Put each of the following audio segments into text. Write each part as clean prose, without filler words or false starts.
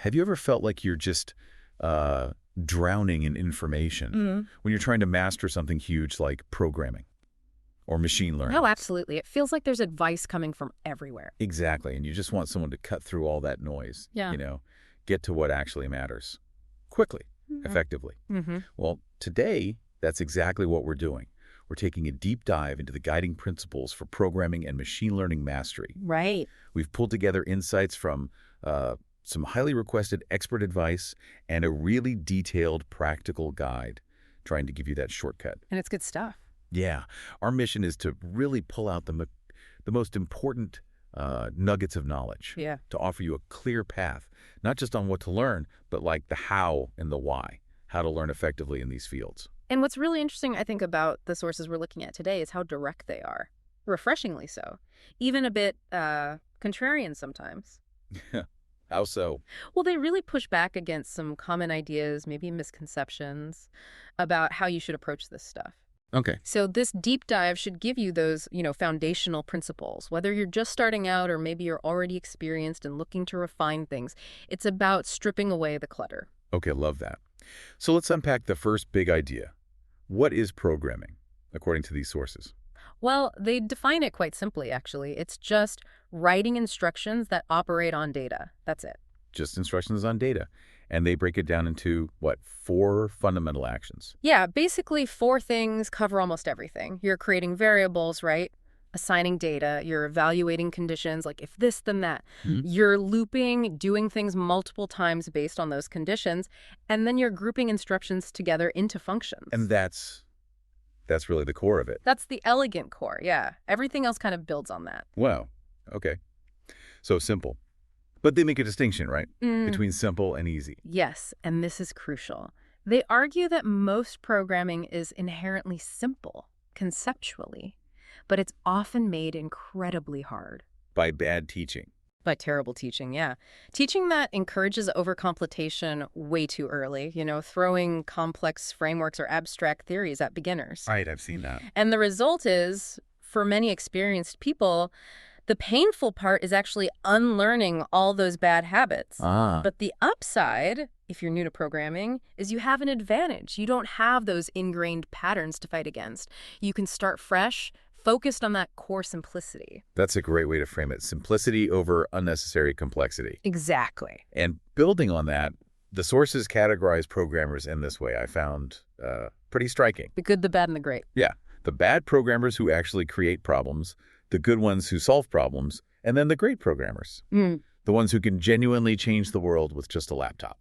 Have you ever felt like you're just drowning in information when you're trying to master something huge like programming or machine learning? Oh, absolutely. It feels like there's advice coming from everywhere. Exactly. And you just want someone to cut through all that noise, Yeah. Get to what actually matters quickly, effectively. Well, today, that's exactly what we're doing. We're taking a deep dive into the guiding principles for programming and machine learning mastery. Right. We've pulled together insights from some highly requested expert advice and a really detailed practical guide trying to give you that shortcut. And it's good stuff. Yeah. Our mission is to really pull out the most important nuggets of knowledge. Yeah. To offer you a clear path, not just on what to learn, but like the how and the why, how to learn effectively in these fields. And what's really interesting, I think, about the sources we're looking at today is how direct they are. Refreshingly so. Even a bit contrarian sometimes. How so? Well, they really push back against some common ideas, maybe misconceptions, about how you should approach this stuff. Okay. So this deep dive should give you those, foundational principles. Whether you're just starting out or maybe you're already experienced and looking to refine things, it's about stripping away the clutter. Okay, love that. So let's unpack the first big idea. What is programming, according to these sources? Well, they define it quite simply, actually. It's just writing instructions that operate on data. That's it. Just instructions on data. And they break it down into, 4 fundamental actions? Yeah, basically 4 things cover almost everything. You're creating variables, right? Assigning data. You're evaluating conditions, like if this, then that. You're looping, doing things multiple times based on those conditions. And then you're grouping instructions together into functions. And that's really the core of it. That's the elegant core, yeah. Everything else kind of builds on that. Wow. Okay. So simple. But they make a distinction, right? Between simple and easy. Yes, and this is crucial. They argue that most programming is inherently simple, conceptually, but it's often made incredibly hard. By bad teaching. By terrible teaching, yeah. Teaching that encourages overcompletion way too early, throwing complex frameworks or abstract theories at beginners. Right, I've seen that. And the result is, for many experienced people, the painful part is actually unlearning all those bad habits. But the upside, if you're new to programming, is you have an advantage. You don't have those ingrained patterns to fight against. You can start fresh, focused on that core simplicity. That's a great way to frame it. Simplicity over unnecessary complexity. Exactly. And building on that, the sources categorize programmers in this way I found pretty striking. The good, the bad, and the great. Yeah. The bad programmers who actually create problems, the good ones who solve problems, and then the great programmers. The ones who can genuinely change the world with just a laptop.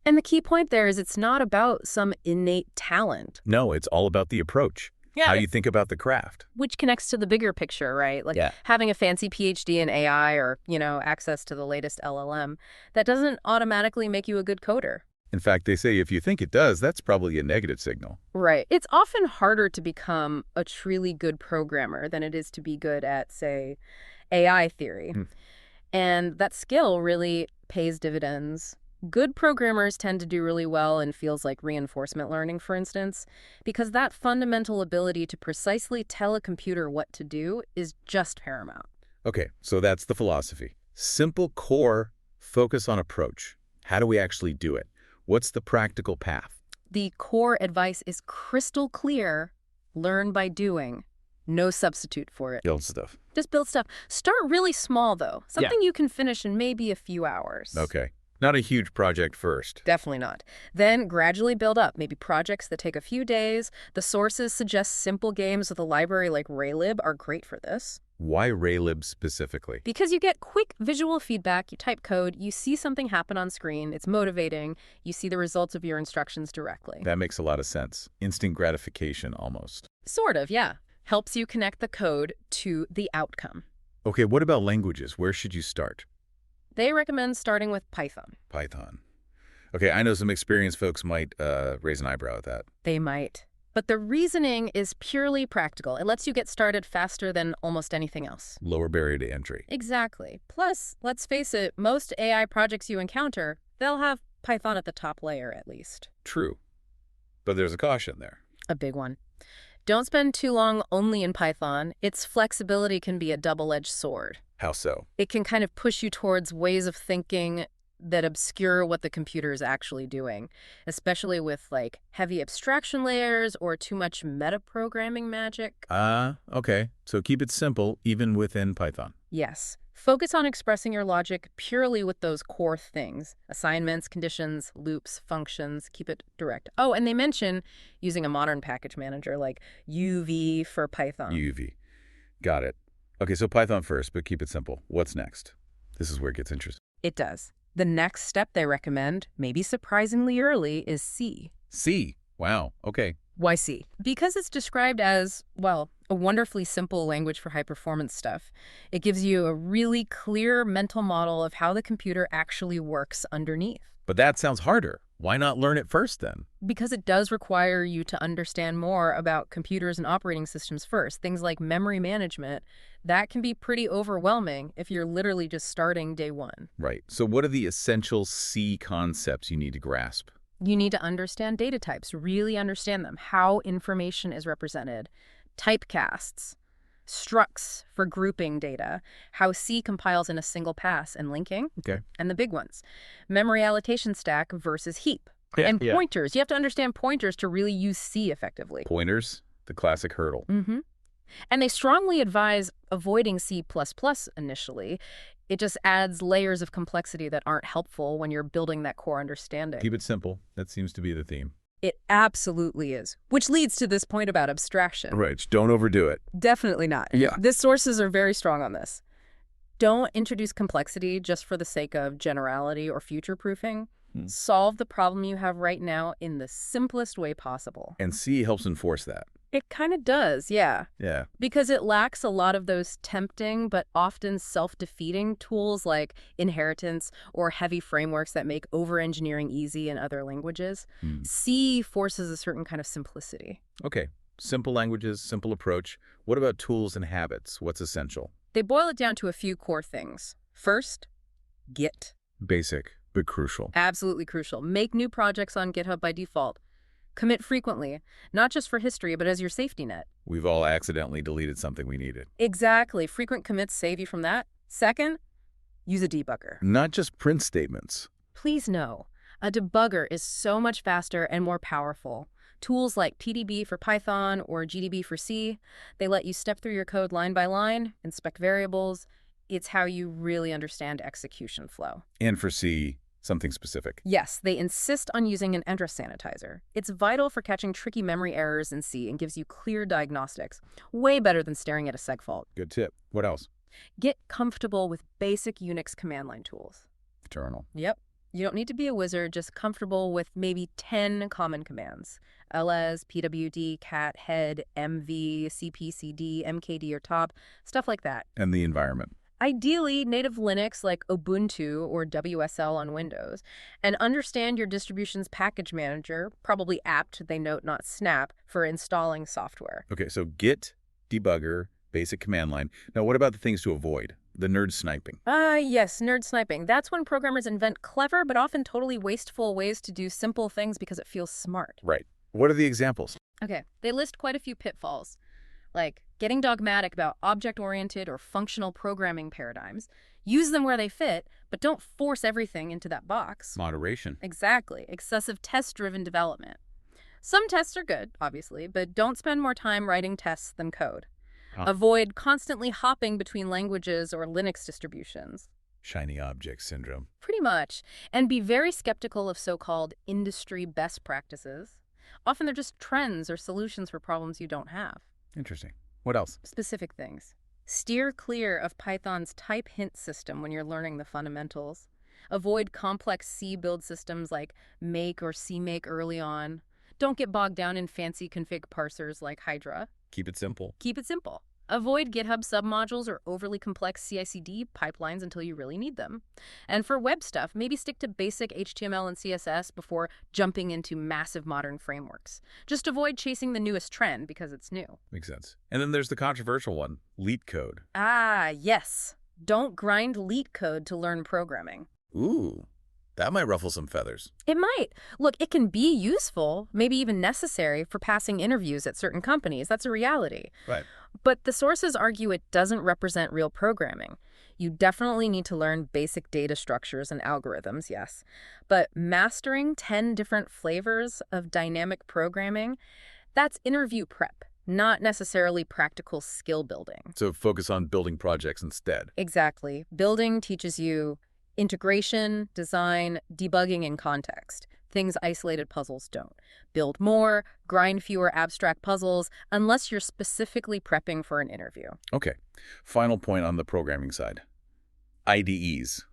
And the key point there is it's not about some innate talent. No, it's all about the approach. Yeah, how you think about the craft. Which connects to the bigger picture, right? Like having a fancy PhD in AI or, access to the latest LLM, that doesn't automatically make you a good coder. In fact, they say if you think it does, that's probably a negative signal. Right. It's often harder to become a truly good programmer than it is to be good at, say, AI theory. And that skill really pays dividends. Good programmers tend to do really well in fields like reinforcement learning, for instance, because that fundamental ability to precisely tell a computer what to do is just paramount. Okay, so that's the philosophy. Simple core, focus on approach. How do we actually do it? What's the practical path? The core advice is crystal clear. Learn by doing. No substitute for it. Build stuff. Just build stuff. Start really small, though. Something you can finish in maybe a few hours. Okay. Not a huge project first. Definitely not. Then gradually build up. Maybe projects that take a few days. The sources suggest simple games with a library like Raylib are great for this. Why Raylib specifically? Because you get quick visual feedback. You type code, you see something happen on screen. It's motivating. You see the results of your instructions directly. That makes a lot of sense. Instant gratification almost. Sort of, yeah. Helps you connect the code to the outcome. Okay, what about languages? Where should you start? They recommend starting with Python. Python. Okay, I know some experienced folks might raise an eyebrow at that. They might. But the reasoning is purely practical. It lets you get started faster than almost anything else. Lower barrier to entry. Exactly. Plus, let's face it, most AI projects you encounter, they'll have Python at the top layer at least. True. But there's a caution there. A big one. Don't spend too long only in Python. Its flexibility can be a double-edged sword. How so? It can kind of push you towards ways of thinking that obscure what the computer is actually doing, especially with like heavy abstraction layers or too much metaprogramming magic. Okay. So keep it simple, even within Python. Yes. Focus on expressing your logic purely with those core things. Assignments, conditions, loops, functions. Keep it direct. Oh, and they mention using a modern package manager like UV for Python. UV. Got it. Okay, so Python first, but keep it simple. What's next? This is where it gets interesting. It does. The next step they recommend, maybe surprisingly early, is C. C. Wow. Okay. Why C? Because it's described as, well, a wonderfully simple language for high-performance stuff. It gives you a really clear mental model of how the computer actually works underneath. But that sounds harder. Why not learn it first then? Because it does require you to understand more about computers and operating systems first. Things like memory management, that can be pretty overwhelming if you're literally just starting day one. Right. So what are the essential C concepts you need to grasp? You need to understand data types, really understand them, how information is represented, typecasts, structs for grouping data, how C compiles in a single pass and linking, and the big ones, memory allocation stack versus heap, and pointers. You have to understand pointers to really use C effectively. Pointers, the classic hurdle. And they strongly advise avoiding C++ initially. It just adds layers of complexity that aren't helpful when you're building that core understanding. Keep it simple. That seems to be the theme. It absolutely is, which leads to this point about abstraction. Right. Don't overdo it. Definitely not. Yeah. The sources are very strong on this. Don't introduce complexity just for the sake of generality or future-proofing. Solve the problem you have right now in the simplest way possible. And C helps enforce that. It kind of does, yeah. Yeah. Because it lacks a lot of those tempting but often self-defeating tools like inheritance or heavy frameworks that make over-engineering easy in other languages. C forces a certain kind of simplicity. Okay. Simple languages, simple approach. What about tools and habits? What's essential? They boil it down to a few core things. First, Git. Basic, but crucial. Absolutely crucial. Make new projects on GitHub by default. Commit frequently, not just for history, but as your safety net. We've all accidentally deleted something we needed. Exactly. Frequent commits save you from that. Second, use a debugger. Not just print statements. Please know, a debugger is so much faster and more powerful. Tools like TDB for Python or GDB for C, they let you step through your code line by line, inspect variables. It's how you really understand execution flow. And for C, something specific. Yes, they insist on using an address sanitizer. It's vital for catching tricky memory errors in C and gives you clear diagnostics. Way better than staring at a seg fault. Good tip. What else? Get comfortable with basic Unix command line tools. Terminal. Yep. You don't need to be a wizard, just comfortable with maybe 10 common commands. ls, pwd, cat, head, mv, cpcd, mkd or top, stuff like that. And the environment. Ideally, native Linux like Ubuntu or WSL on Windows, and understand your distribution's package manager, probably apt, they note, not snap, for installing software. Okay, so Git, debugger, basic command line. Now, what about the things to avoid? The nerd sniping. Yes, nerd sniping. That's when programmers invent clever but often totally wasteful ways to do simple things because it feels smart. Right. What are the examples? Okay, they list quite a few pitfalls, like getting dogmatic about object-oriented or functional programming paradigms. Use them where they fit, but don't force everything into that box. Moderation. Exactly. Excessive test-driven development. Some tests are good, obviously, but don't spend more time writing tests than code. Avoid constantly hopping between languages or Linux distributions. Shiny object syndrome. Pretty much. And be very skeptical of so-called industry best practices. Often they're just trends or solutions for problems you don't have. Interesting. What else? Specific things. Steer clear of Python's type hint system when you're learning the fundamentals. Avoid complex C build systems like make or CMake early on. Don't get bogged down in fancy config parsers like Hydra. Keep it simple. Keep it simple. Avoid GitHub submodules or overly complex CI/CD pipelines until you really need them. And for web stuff, maybe stick to basic HTML and CSS before jumping into massive modern frameworks. Just avoid chasing the newest trend because it's new. Makes sense. And then there's the controversial one, LeetCode. code. Yes. Don't grind LeetCode code to learn programming. Ooh, that might ruffle some feathers. It might. Look, it can be useful, maybe even necessary for passing interviews at certain companies. That's a reality. Right. But the sources argue it doesn't represent real programming. You definitely need to learn basic data structures and algorithms, yes. But mastering 10 different flavors of dynamic programming, that's interview prep, not necessarily practical skill building. So focus on building projects instead. Exactly. Building teaches you integration, design, debugging in context. Things isolated puzzles don't. Build more, grind fewer abstract puzzles, unless you're specifically prepping for an interview. Okay. Final point on the programming side. IDEs,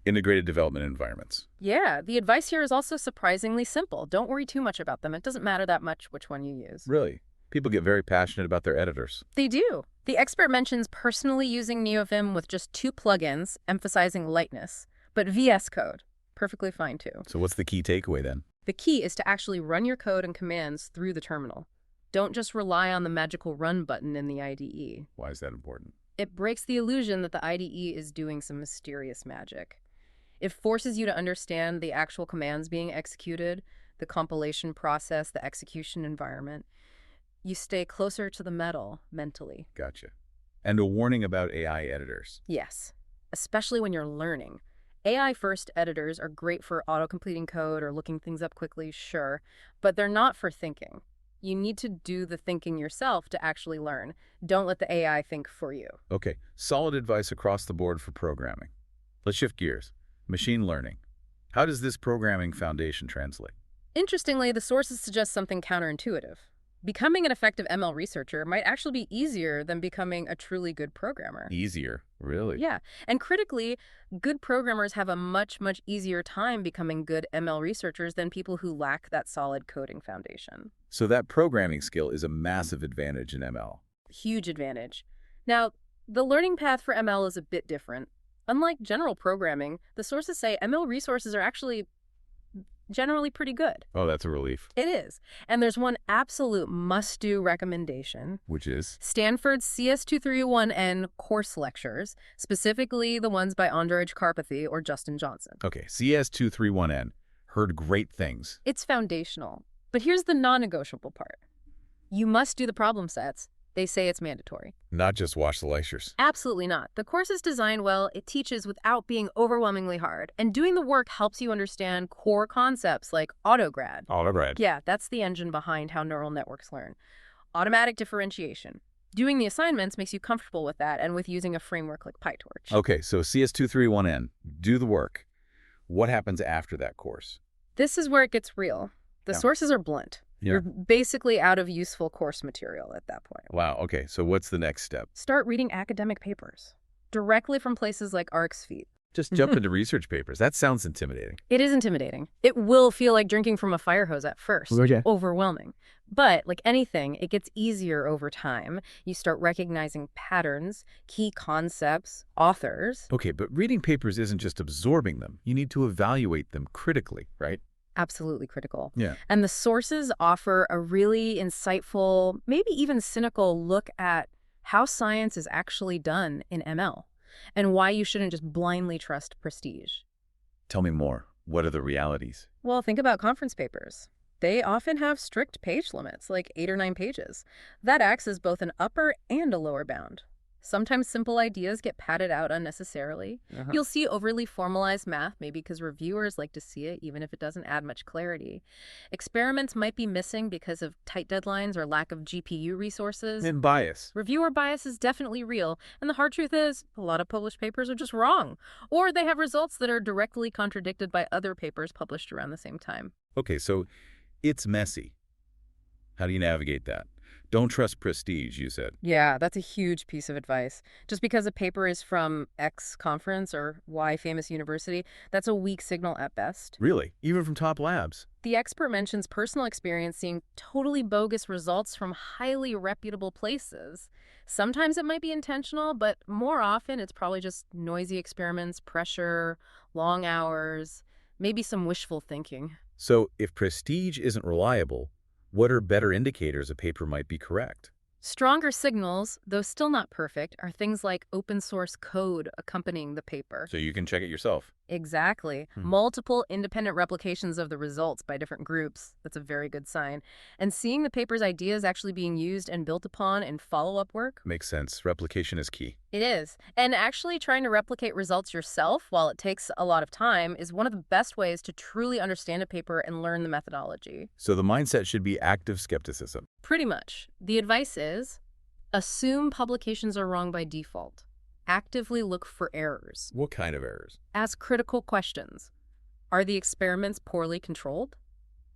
integrated development environments. Yeah, the advice here is also surprisingly simple. Don't worry too much about them. It doesn't matter that much which one you use. Really? People get very passionate about their editors. They do. The expert mentions personally using NeoVim with just 2 plugins, emphasizing lightness. But VS Code, perfectly fine too. So what's the key takeaway then? The key is to actually run your code and commands through the terminal. Don't just rely on the magical run button in the IDE. Why is that important? It breaks the illusion that the IDE is doing some mysterious magic. It forces you to understand the actual commands being executed, the compilation process, the execution environment. You stay closer to the metal mentally. Gotcha. And a warning about AI editors. Yes, especially when you're learning. AI-first editors are great for auto-completing code or looking things up quickly, sure, but they're not for thinking. You need to do the thinking yourself to actually learn. Don't let the AI think for you. Okay, solid advice across the board for programming. Let's shift gears. Machine learning. How does this programming foundation translate? Interestingly, the sources suggest something counterintuitive. Becoming an effective ML researcher might actually be easier than becoming a truly good programmer. Easier? Really? Yeah, and critically, good programmers have a much, much easier time becoming good ML researchers than people who lack that solid coding foundation. So that programming skill is a massive advantage in ML. Huge advantage. Now, the learning path for ML is a bit different. Unlike general programming, the sources say ML resources are actually generally pretty good. Oh, that's a relief. It is. And there's one absolute must-do recommendation. Which is? Stanford's CS231N course lectures, specifically the ones by Andrej Karpathy or Justin Johnson. Okay, CS231N. Heard great things. It's foundational. But here's the non-negotiable part. You must do the problem sets. They say it's mandatory. Not just watch the lectures. Absolutely not. The course is designed well, it teaches without being overwhelmingly hard, and doing the work helps you understand core concepts like autograd. Autograd. Yeah, that's the engine behind how neural networks learn. Automatic differentiation. Doing the assignments makes you comfortable with that and with using a framework like PyTorch. Okay, so CS231N, do the work. What happens after that course? This is where it gets real. The sources are blunt. You're basically out of useful course material at that point. Wow, okay, so what's the next step? Start reading academic papers, directly from places like ARC's feed. Just jump into research papers. That sounds intimidating. It is intimidating. It will feel like drinking from a fire hose at first. Overwhelming. But like anything, it gets easier over time. You start recognizing patterns, key concepts, authors. Okay, but reading papers isn't just absorbing them. You need to evaluate them critically, right? Absolutely critical. Yeah. And the sources offer a really insightful, maybe even cynical look at how science is actually done in ML and why you shouldn't just blindly trust prestige. Tell me more. What are the realities? Well, think about conference papers. They often have strict page limits, like 8 or 9 pages. That acts as both an upper and a lower bound. Sometimes simple ideas get padded out unnecessarily. You'll see overly formalized math, maybe because reviewers like to see it, even if it doesn't add much clarity. Experiments might be missing because of tight deadlines or lack of GPU resources. And bias. Reviewer bias is definitely real, and the hard truth is, a lot of published papers are just wrong. Or they have results that are directly contradicted by other papers published around the same time. Okay, so it's messy. How do you navigate that? Don't trust prestige, you said. Yeah, that's a huge piece of advice. Just because a paper is from X conference or Y famous university, that's a weak signal at best. Really? Even from top labs? The expert mentions personal experience seeing totally bogus results from highly reputable places. Sometimes it might be intentional, but more often it's probably just noisy experiments, pressure, long hours, maybe some wishful thinking. So if prestige isn't reliable, what are better indicators a paper might be correct? Stronger signals, though still not perfect, are things like open source code accompanying the paper. So you can check it yourself. Exactly. Multiple independent replications of the results by different groups. That's a very good sign. And seeing the paper's ideas actually being used and built upon in follow-up work. Makes sense. Replication is key. It is. And actually trying to replicate results yourself, while it takes a lot of time, is one of the best ways to truly understand a paper and learn the methodology. So the mindset should be active skepticism. Pretty much. The advice is, assume publications are wrong by default. Actively look for errors. What kind of errors? Ask critical questions. Are the experiments poorly controlled?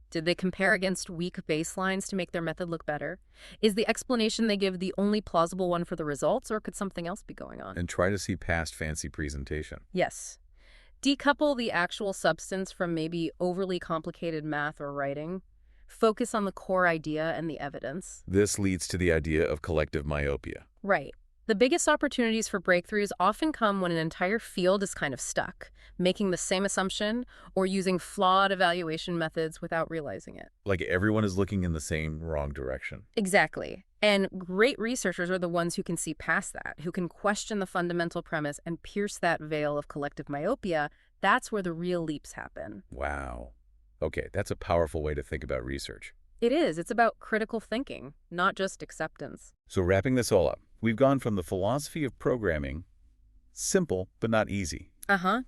Did they compare against weak baselines to make their method look better? Is the explanation they give the only plausible one for the results, or could something else be going on? And try to see past fancy presentation. Yes. Decouple the actual substance from maybe overly complicated math or writing. Focus on the core idea and the evidence. This leads to the idea of collective myopia. Right. The biggest opportunities for breakthroughs often come when an entire field is kind of stuck, making the same assumption or using flawed evaluation methods without realizing it. Like everyone is looking in the same wrong direction. Exactly. And great researchers are the ones who can see past that, who can question the fundamental premise and pierce that veil of collective myopia. That's where the real leaps happen. Wow. Okay, that's a powerful way to think about research. It is. It's about critical thinking, not just acceptance. So wrapping this all up, we've gone from the philosophy of programming, simple but not easy,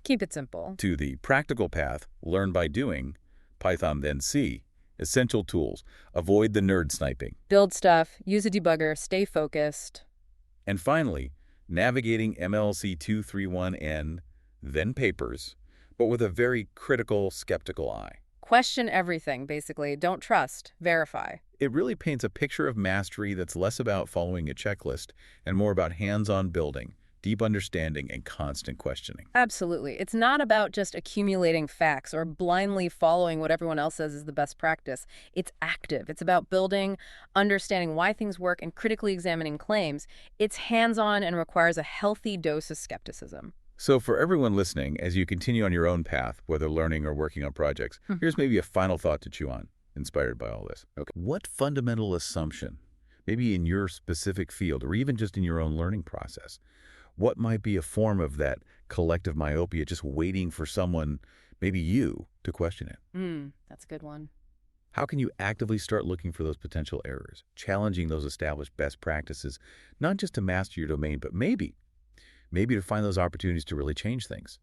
Keep it simple. to the practical path, learn by doing, Python then C, essential tools, avoid the nerd sniping. Build stuff, use a debugger, stay focused. And finally, navigating MLC 231N, then papers, but with a very critical, skeptical eye. Question everything, basically. Don't trust. Verify. It really paints a picture of mastery that's less about following a checklist and more about hands-on building, deep understanding, and constant questioning. Absolutely. It's not about just accumulating facts or blindly following what everyone else says is the best practice. It's active. It's about building, understanding why things work, and critically examining claims. It's hands-on and requires a healthy dose of skepticism. So for everyone listening, as you continue on your own path, whether learning or working on projects, here's maybe a final thought to chew on, inspired by all this. Okay. What fundamental assumption, maybe in your specific field or even just in your own learning process, what might be a form of that collective myopia just waiting for someone, maybe you, to question it? That's a good one. How can you actively start looking for those potential errors, challenging those established best practices, not just to master your domain, but maybe to find those opportunities to really change things?